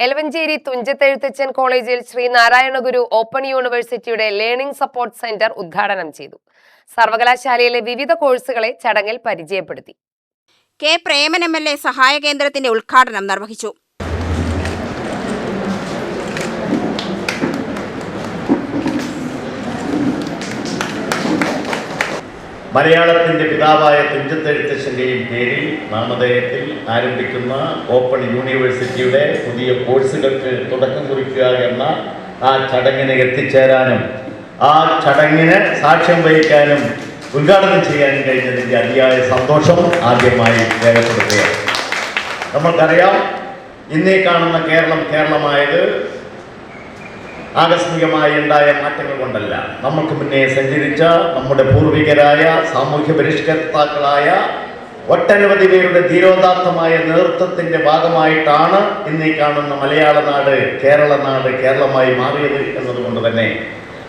എലവഞ്ചേരി തുഞ്ചത്തെഴുത്തച്ഛൻ കോളേജിൽ ശ്രീനാരായണ ഗുരു ഓപ്പൺ യൂണിവേഴ്സിറ്റിയുടെ learning support centre ഉദ്ഘാടനം ചെയ്തു. സർവകലാശാലയിലെ വിവിധ കോഴ്സുകളെ ചടങ്ങിൽ പരിചയപ്പെടുത്തി. കെ പ്രേമൻ MLA സഹായ കേന്ദ്രത്തിന്റെ ഉദ്ഘാടനം നിർവഹിച്ചു. മലയാളത്തിന്റെ പിതാവായ തുഞ്ചത്തെഴുത്തച്ഛന്റെയും പേരിൽ നാമധേയത്തിൽ ആരംഭിക്കുന്ന ഓപ്പൺ യൂണിവേഴ്സിറ്റിയുടെ പുതിയ കോഴ്സുകൾക്ക് തുടക്കം കുറിക്കുക എന്ന ആ ചടങ്ങിന് എത്തിച്ചേരാനും ആ ചടങ്ങിന് സാക്ഷ്യം വഹിക്കാനും ഉദ്ഘാടനം ചെയ്യാനും കഴിഞ്ഞതിൻ്റെ അതിയായ സന്തോഷം ആദ്യമായി രേഖപ്പെടുത്തുകയാണ്. നമ്മൾക്കറിയാം, ഇന്നീ കാണുന്ന കേരളമായത് ആകസ്മികമായി ഉണ്ടായ മാറ്റങ്ങൾ കൊണ്ടല്ല. നമുക്ക് മുന്നേ സഞ്ചരിച്ച നമ്മുടെ പൂർവികരായ സാമൂഹ്യ പരിഷ്കർത്താക്കളായ ഒട്ടനവധി പേരുടെ ധീരോദാത്തമായ നേതൃത്വത്തിന്റെ ഭാഗമായിട്ടാണ് ഇന്നീ കാണുന്ന മലയാള നാട് കേരളമായി മാറിയത് എന്നതുകൊണ്ട് തന്നെ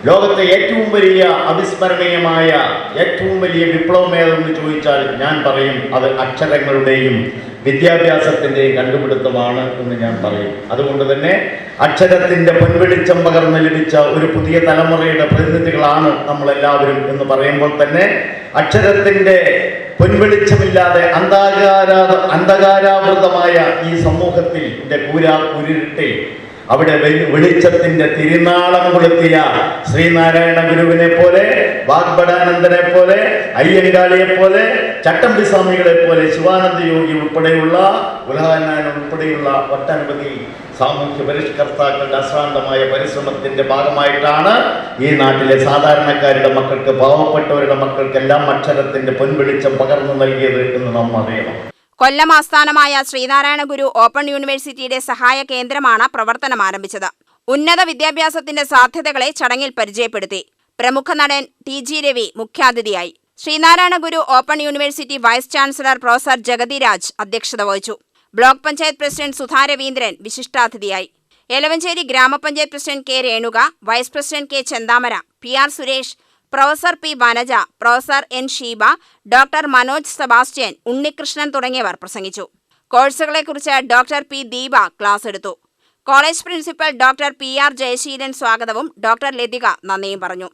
ലോകത്തെ ഏറ്റവും വലിയ അവിസ്മരണീയമായ ഏറ്റവും വലിയ വിപ്ലവം ഏതെന്ന് ചോദിച്ചാൽ ഞാൻ പറയും അത് അക്ഷരങ്ങളുടെയും വിദ്യാഭ്യാസത്തിൻ്റെയും കണ്ടുപിടുത്തമാണ് എന്ന് ഞാൻ പറയും. അതുകൊണ്ട് തന്നെ അക്ഷരത്തിൻ്റെ പൊൻവെളിച്ചം പകർന്ന് ലഭിച്ച ഒരു പുതിയ തലമുറയുടെ പ്രതിനിധികളാണ് നമ്മളെല്ലാവരും എന്ന് പറയുമ്പോൾ തന്നെ അക്ഷരത്തിൻ്റെ പൊൻവെളിച്ചമില്ലാതെ അന്ധകാരാവൃതമായ ഈ സമൂഹത്തിന്റെ കൂരിരുട്ടിൽ അവിടെ വെളിച്ചത്തിന്റെ തിരുനാളം കൊളുത്തിയ ശ്രീനാരായണ ഗുരുവിനെ പോലെ, വാഗ്ഭടാനന്ദനെ പോലെ, അയ്യങ്കാളിയെ പോലെ, ചട്ടമ്പി സ്വാമികളെ പോലെ, ശിവാനന്ദ യോഗി ഉൾപ്പെടെയുള്ള ഉലഹനായൻ ഉൾപ്പെടെയുള്ള ഒട്ടനവധി സാമൂഹ്യ പരിഷ്കർത്താക്കളുടെ അശ്രാന്തമായ പരിശ്രമത്തിന്റെ ഭാഗമായിട്ടാണ് ഈ നാട്ടിലെ സാധാരണക്കാരുടെ മക്കൾക്ക്, പാവപ്പെട്ടവരുടെ മക്കൾക്കെല്ലാം അക്ഷരത്തിന്റെ പൊൻവെളിച്ചം പകർന്നു നൽകിയത് എന്ന് നാം അറിയണം. കൊല്ലം ആസ്ഥാനമായ ശ്രീനാരായണ ഗുരു ഓപ്പൺ യൂണിവേഴ്സിറ്റിയുടെ സഹായ കേന്ദ്രമാണ് പ്രവർത്തനം ആരംഭിച്ചത്. ഉന്നത വിദ്യാഭ്യാസത്തിന്റെ സാധ്യതകളെ ചടങ്ങിൽ പരിചയപ്പെടുത്തി. പ്രമുഖ നടൻ TG രവി മുഖ്യാതിഥിയായി. Sreenarayana Guru open university vice chancellor professor Jagathi Raj അധ്യക്ഷത വഹിച്ചു. ബ്ലോക്ക് പഞ്ചായത്ത് പ്രസിഡന്റ് സുധാ രവീന്ദ്രൻ വിശിഷ്ടാതിഥിയായി. Elavanchery grama panchayat president K Renuka, vice president K Chenthamara, PR Suresh, professor P Vanaja, professor N Sheeba, doctor Manoj Sebastian, Unnikrishnan തുടങ്ങിയവർ പ്രസംഗിച്ചു. കോഴ്സുകളെക്കുറിച്ച് ഡോക്ടർ P ദീപ ക്ലാസ് എടുത്തു. College principal doctor PR Jayaseelan സ്വാഗതവും ഡോക്ടർ ലതിക നന്ദിയും പറഞ്ഞു.